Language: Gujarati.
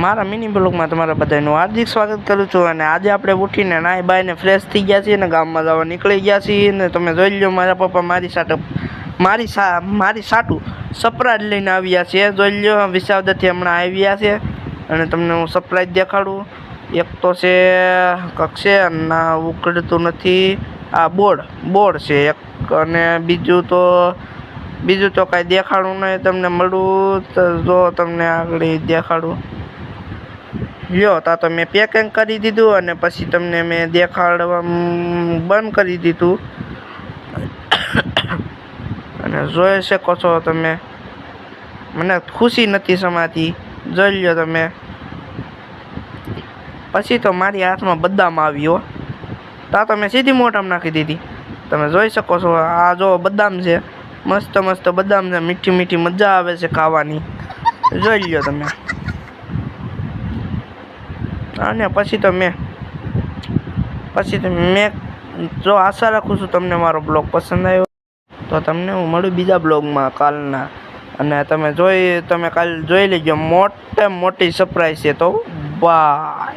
મારા મિની બ્લોગમાં તમારા બધાનું હાર્દિક સ્વાગત કરું છું। અને આજે આપણે ઉઠીને નાહી બાઈને ફ્રેશ થઈ ગયા છીએ અને ગામમાં જવા નીકળી ગયા છીએ। અને તમે જોઈ લો, મારા પપ્પા મારી સાટું સરપ્રાઈઝ લઈને આવ્યા છે। જોઈ લો, વિસાવદરથી હમણાં આવ્યા છે અને તમને હું સરપ્રાઈઝ દેખાડું। એક તો છે કક્ષે ના ઉકળતું નથી, આ બોર્ડ છે એક, અને બીજું તો કાંઈ દેખાડું નહીં તમને મળું તો જો તમને આગળ દેખાડું લ્યો। તો મેં પેકિંગ કરી દીધું અને પછી તમને મેં દેખાડવા બંધ કરી દીધું અને જોઈ શકો છો તમે। મને ખુશી નથી સમાતી, જોઈ લો તમે। પછી તો મારી હાથમાં બદામ આવ્યો, તો મેં સીધી મોઢામાં નાખી દીધી। તમે જોઈ શકો છો, આ જો બદામ છે, મસ્ત મસ્ત બદામ છે, મીઠી મીઠી મજા આવે છે ખાવાની, જોઈ લો તમે। અને પછી તો મેં જો આશા રાખું છું તમને મારો બ્લોગ પસંદ આવ્યો, તો તમને હું મળું બીજા બ્લોગમાં કાલના। અને તમે કાલે જોઈ લેજો, મોટી સરપ્રાઈઝ છે, તો બાય।